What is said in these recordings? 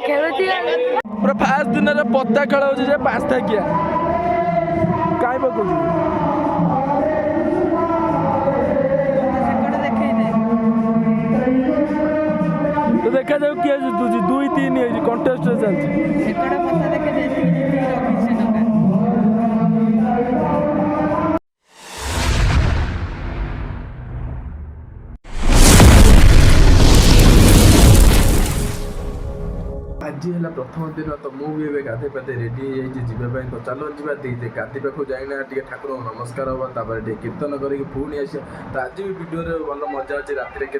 पूरा फास्ट दिन पत्ता खेल हो पाँच थाकिया कहीं पकड़ तो देखा जाऊ किए जितुची 2-3 कंटेस्ट चलती आज है प्रथम दिन तो मुझे गाधे पाधे रेडी जावाई तो चलो जी गाधी पाक जाइना ठाकुर नमस्कार हाँ तापर कीर्तन करके पुणी आस तो आज भी भिडियो भल मजा अच्छे राति के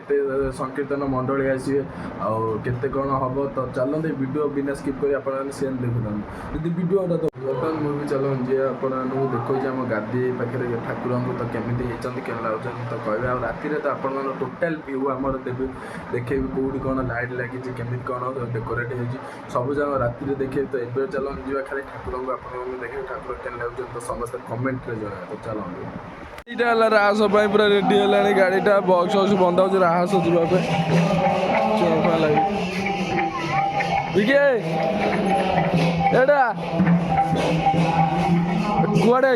संकीर्तन मंडली आसवे आते कौन हम तो चलते भिडियो बिना स्किप कर सेम देखुना यदि भिडियो तो बर्तमान मुझे चलो जी आपको देखो आम गाधी पाखे ठाकुर तो केमी होती लगुन तो कहे आ राति तो आपण टोटाल व्यू आम देवी देखे कौटी कौन लाइट लगी केमी कौन डेकोरेट हो सब जगह राति देखे तो ये चलो जी खाली ठाकुर को आप देखे ठाकुर के लगुन तो समस्त कमेंट रे जन तो चलो यहाँ राहस पूरा रेडी है गाड़ीटा बक्स वक्स बंद हो राहस जावाई लगे एटा कुआड़े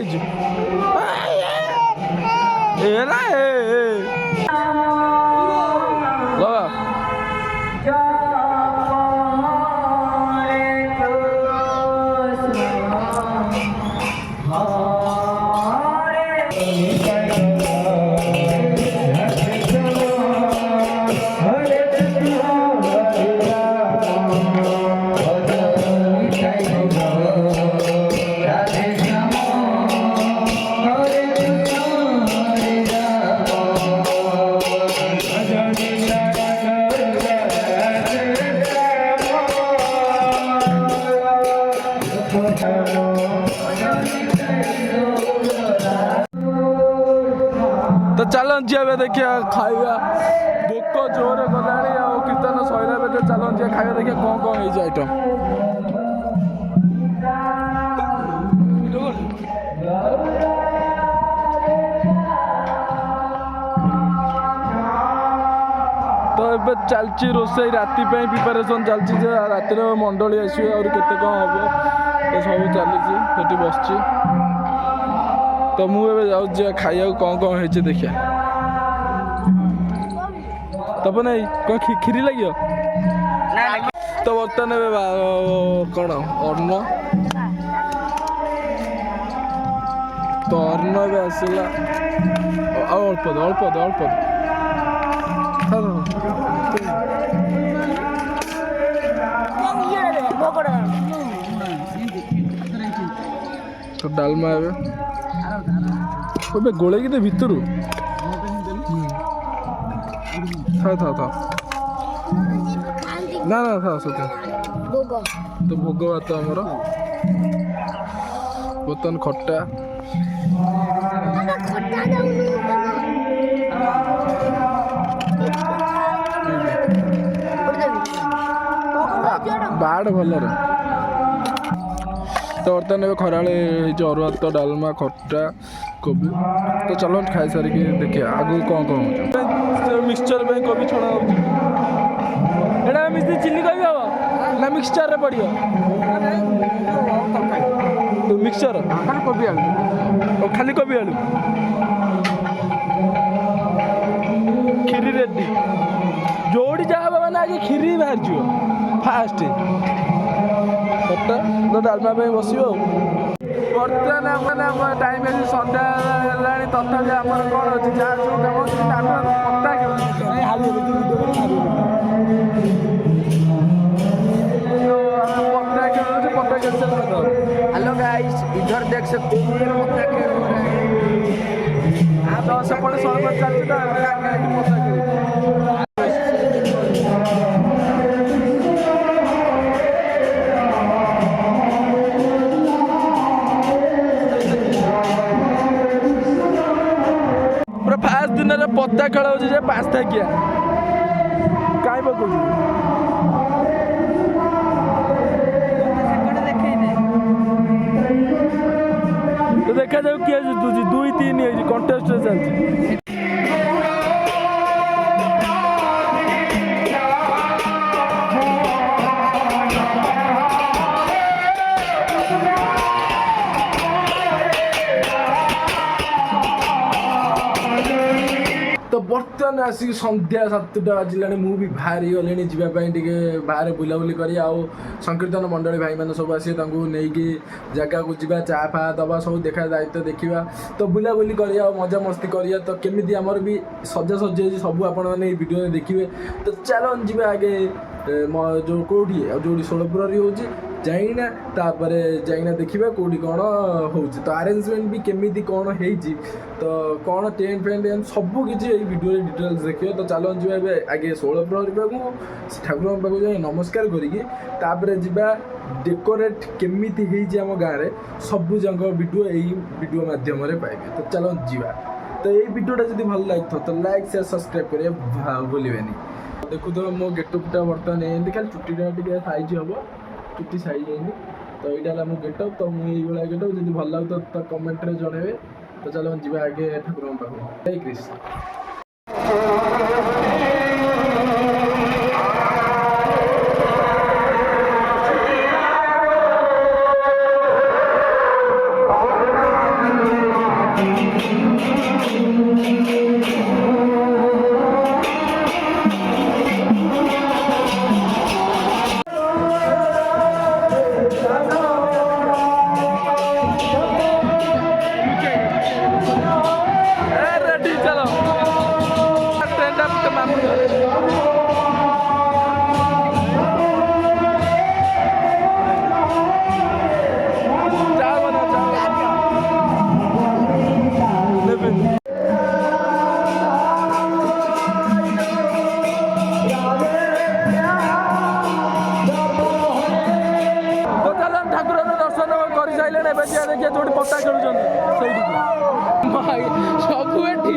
तो चलन जी देखिए खाइबा भोक जोर गला कीर्तन सैला बेटे चलन जी खाइबा देखिए कौन कौन है आइटम तो ये चलती रोसई राति प्रिपेरेसन चलती रातिर मंडली आसवे और केते कौन हम तो सब चली बस तो मुझे जाऊँ खाइया कौन कौन है देखिए तब नहीं कौन खीरी लगे तो बर्तमान कौन अन्न तो अन्न भी आसला अल्प अल्प अल्प तो डालमा ଏବେ ଗୋଳେଇକି ଦେ ଭିତରୁ ଥା ନା ନା ଥା ସତ ତ ଭୋଗ ଭାତ ଆମର ବର୍ତ୍ତମାନ ଖଟା ବାଡ଼ ଭଲରେ तो बर्तमान खरा अरुआ भात डालमा खट्टा कोबी तो चलो खाई सारी देखिए आगू कौन कौन मिक्सचर में कोबी छड़ा एटा मिक्स चिल्ली कोबी हम ना मिक्सचर रे पड़ियो तो मिक्सचर खाली कोबी आलू और खाली कोबी आलू खीरी रेडी जोड़ी जहाँ मैंने आगे खीरी बाहर जो फास्ट खट्टा तो डालमा बस बर्तमान टाइम है सन्ध्या तथापि आम कौन अच्छी जहाँ सब काम पत्ता खेल हेलो गाइस इधर देख सकते हो पत्ता खेल हो रहा है आप सेपटे सरपंच चलती पत्ता खेल फास्ट दिन पत्ता खेल हो पाँच थाकिया कहीं पकड़ तो देखा जाऊ किए जितुची 2-3 कंटेस्ट चलती ବର୍ତ୍ତମାନ ଆସିକି ସନ୍ଧ୍ୟା 7ଟା ବାଜିଲାଣି। ମୁଁ ବି ବାହାରି ଗଲିଣି ଯିବା ପାଇଁ ଟିକେ ବାହାରେ ବୁଲାବୁଲି କରି। ଆଉ ସଂକୀର୍ତ୍ତନ ମଣ୍ଡଳୀ ଭାଇମାନେ ସବୁ ଆସିବେ, ତାଙ୍କୁ ନେଇକି ଜାଗାକୁ ଯିବା, ଚା ଫା ଦେବା, ସବୁ ଦେଖା ଦାୟିତ୍ୱ ଦେଖିବା, ତ ବୁଲାବୁଲି କରିବା ଆଉ ମଜାମସ୍ତି କରିବା। ତ କେମିତି ଆମର ବି ସଜାସଜି ହେଇଛି ସବୁ ଆପଣମାନେ ଏଇ ଭିଡ଼ିଓରେ ଦେଖିବେ। ତ ଚାଲନ୍ତୁ ଯିବା ଆଗେ ଯେଉଁ କେଉଁଠି ଆଉ ଯେଉଁଠି 16 ଫେବୃଆରୀ ହେଉଛି ଯାଇକିନା, ତାପରେ ଯାଇକିନା ଦେଖିବା କେଉଁଠି କ'ଣ ହେଉଛି। ତ ଆରେଞ୍ଜମେଣ୍ଟ ବି କେମିତି କ'ଣ ହେଇଛି, ତ କ'ଣ ଟେଣ୍ଟ ଫେଣ୍ଟ ସବୁ କିଛି ଏଇ ଭିଡ଼ିଓରେ ଡିଟେଲ୍ସ ଦେଖିବେ। ତ ଚାଲନ୍ତୁ ଯିବା ଏବେ ଆଗେ 16 ଫେବୃଆରୀ ପାଖକୁ, ଠାକୁରଙ୍କ ପାଖକୁ ଯାଇ ନମସ୍କାର କରିକି ତାପରେ ଯିବା ଡେକୋରେଟ୍ କେମିତି ହେଇଛି ଆମ ଗାଁରେ, ସବୁ ଯାକ ଭିଡ଼ିଓ ଏଇ ଭିଡ଼ିଓ ମାଧ୍ୟମରେ ପାଇବେ। ତ ଚାଲନ୍ତୁ ଯିବା। ତ ଏଇ ଭିଡ଼ିଓଟା ଯଦି ଭଲ ଲାଗିଥିବ ତ ଲାଇକ୍ ସେୟାର ସବସ୍କ୍ରାଇବ୍ କରିବା ଭୁଲିବେନି। ଦେଖୁଥିବ ମୋ ଗେଟଅପ୍ଟା ବର୍ତ୍ତମାନ ଏମିତି, ଖାଲି ଚୁଟିଟା ଟିକେ ସାଇଜ୍ ହେବ, ଚୁଟି ସାଇଜ୍ ହେଇନି। ତ ଏଇଟା ହେଲା ମୋ ଗେଟଅପ୍। ତ ମୁଁ ଏଇଭଳିଆ ଗେଟଅପ୍, ଯଦି ଭଲ ଲାଗୁଥିବ ତ କମେଣ୍ଟରେ ଜଣାଇବେ। ତ ଚାଲ ଯିବା ଆଗେ ଠାକୁରଙ୍କ ପାଖକୁ। ଜୟ କ୍ରିଷ୍ଣ। ଏବେ ଯିବା ଦେଖିବା ଯୋଉଠି ପତା ଖେଳୁଛନ୍ତି ସେଇଠିକି ସବୁ ଏଠି।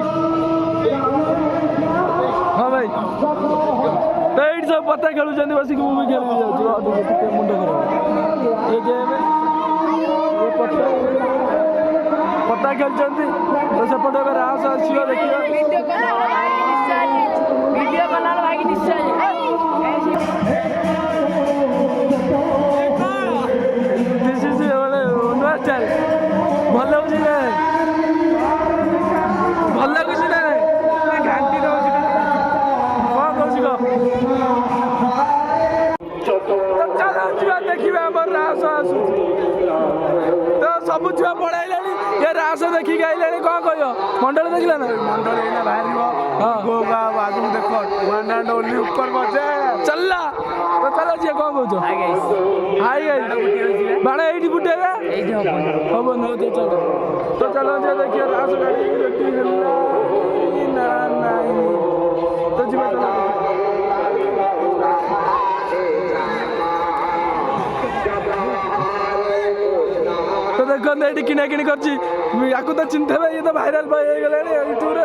ହଁ ଭାଇ, ତ ଏଇଠି ସବୁ ପତା ଖେଳୁଛନ୍ତି ବସିକି, ମୁଁ ବି ଖେଳିବି ଯାଉଛି। ଟିକେ ମୁଣ୍ଡ ଖରାପ ଏ ଗେମ୍ ପତା ଖେଳୁଛନ୍ତି। ତ ସେପଟେ ଏବେ ରାସ ଆସିବ ଦେଖିବା। ଭିଡ଼ିଓ କଲାର ଭାଇ ନିଶ୍ଚୟ ଭଲ ଲାଗୁଛି ନା, ଭଲ ଲାଗୁଛି ନା, ଘାଣ୍ଟି ଦଉଛି କ'ଣ କହୁଛି କହ। ଯିବା ଦେଖିବା ଆମର ରାସ ଆସୁଛି। ତ ସବୁ ଛୁଆ ପଳେଇଲାଣି, ଏ ରାସ ଦେଖିକି ଆଇଲାଣି। କ'ଣ କହିବ? ମଣ୍ଡଳ ଦେଖିଲା ନା? ମଣ୍ଡଳ ଏଇନା ବାହାରିବ। ଆଗକୁ ଦେଖ ଉପର ବଜେ ଚାଲିଲା। ତ ଚାଲ ଯିଏ କ'ଣ କହୁଛ? ହାଇ ହାଇ ବାଣ ଏଇଠି ଫୁଟେଇବା, ହବନି। ତ ଚାଲ ଯିଏ ଦେଖିବା ରାସ ଗାଡ଼ି ରେଡ଼ି ହେଲା ନା ନାହିଁ। ତ ଯିବା ଚାଲ। ତ ଦେଖନ୍ତୁ ଏଇଠି କିଣା କିଣି କରିଛି। ୟାକୁ ତ ଚିନ୍ତାବେ, ଇଏ ତ ଭାଇରାଲ ବୟ ହେଇଗଲାଣି ୟୁଟ୍ୟୁବରେ।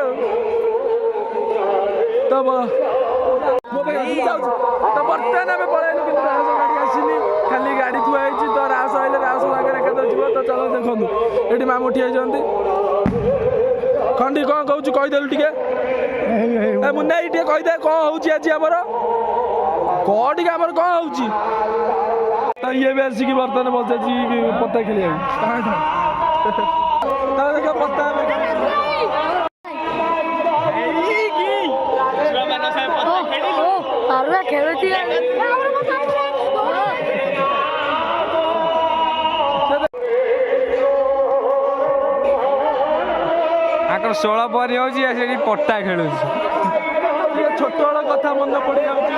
ତ ବର୍ତ୍ତମାନ ଆମେ ପଳେଇଲୁ, କିନ୍ତୁ ରାସ ଗାଡ଼ି ଆସିନି, ଖାଲି ଗାଡ଼ି ଥୁଆ ହେଇଛି। ତ ରାସ ଆଇଲେ ରାସ ଜାଗାରେ ଏକାଥରେ ଯିବ। ତ ଚାଲ ଦେଖନ୍ତୁ ଏଠି ମାମୁଁ ଠିଆ ହେଇଛନ୍ତି। ଖଣ୍ଡି କ'ଣ କହୁଛୁ କହିଦେଲୁ ଟିକେ? ମୁନା ଏଇ ଟିକେ କହିଦେ କ'ଣ ହେଉଛି ଆଜି ଆମର, କହ ଟିକେ ଆମର କ'ଣ ହେଉଛି। ତ ଇଏ ବି ଆସିକି ବର୍ତ୍ତମାନ ବସିଛି ପତା ଖେଳିବାକୁ। ତ ଦେଖ ପତା ଖେଳୁଛି। ଆଙ୍କର 16 ପରେ ହେଉଛି, ସେଠି ପଟା ଖେଳୁଛି। ଛୋଟବେଳ କଥା ମନେ ପଡ଼ିଯାଉଛି।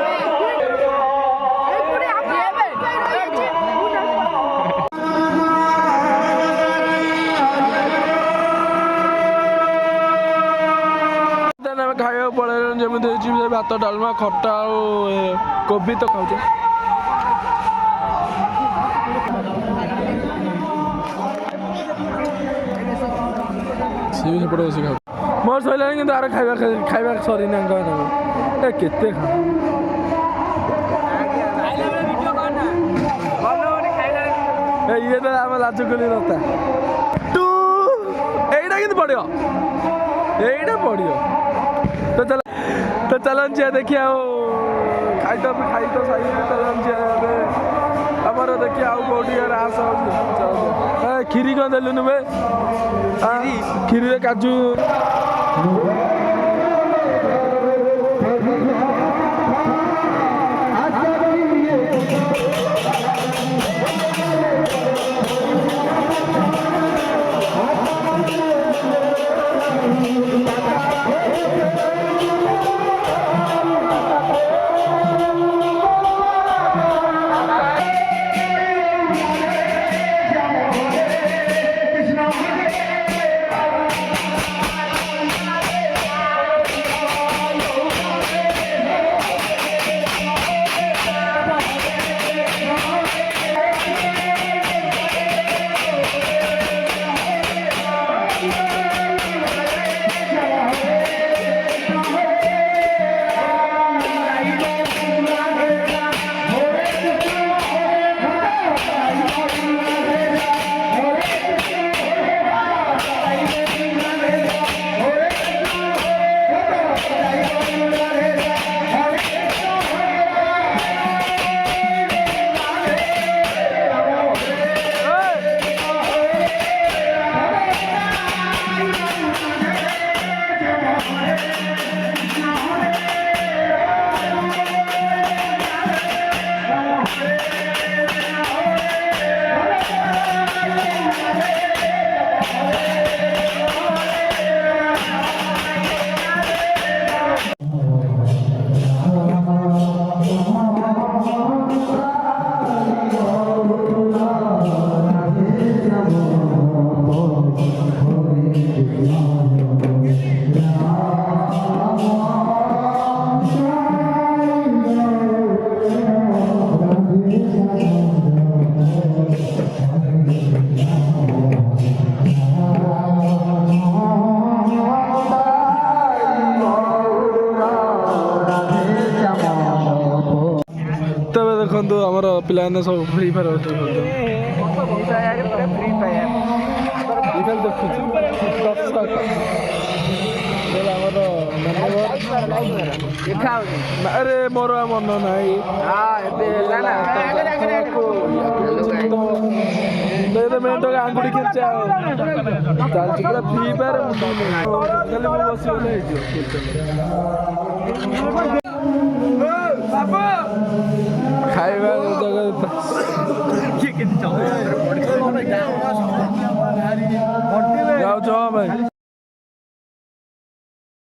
ଆମେ ଖାଇବାକୁ ପଳେଇଲୁ, ଯେମିତି ହେଇଛି ଭାତ, ଡାଲମା, ଖଟା ଆଉ କୋବି ତ ଖାଉଛୁ। ସିଏ ବି ସେପଟେ ବସି ଖାଉ। ମୋର ସରିଲାଣି, କିନ୍ତୁ ଆର ଖାଇବା ସରିନି। ଏ କେତେ ଖାଉ ଇଏ ତ ଆମ ଲାଜକଲି ରତା ଟୁ। ଏଇଟା କିନ୍ତୁ ପଡ଼ିବ, ଏଇଟା ପଡ଼ିବ। ତ ଚାଲନ୍ତୁ ଦେଖିଆ। ଆଉ ଖାଇ ତ ସାଇ ଚାଲନ୍ତୁ ଏବେ ଆମର ଦେଖିଆ ଆଉ କୋଉଠି ରାସ ହେଉଛି। କ୍ଷୀରି କ'ଣ ଦେଲୁନି ବେ? କ୍ଷୀରିରେ କାଜୁ ପିଲାମାନେ ସବୁ ଫ୍ରି ଫାୟାର ବସିକି ଖେଳୁଛନ୍ତି। ଫ୍ରି ଫାୟାର ଦେଖୁଛୁ ଦର୍ଶକ ଆମର ଆରେ ମୋର ଆଉ ମନ ନାହିଁ ଆଙ୍ଗୁଠି ଖେଞ୍ଚା ଚାଲିଛି ପୁରା ଫ୍ରି ଫାୟାର ଖାଲି ମୁଁ ବସିଗଲେ ହେଇଯିବ। ଖାଇବା ଯାଉଛ ଭାଇ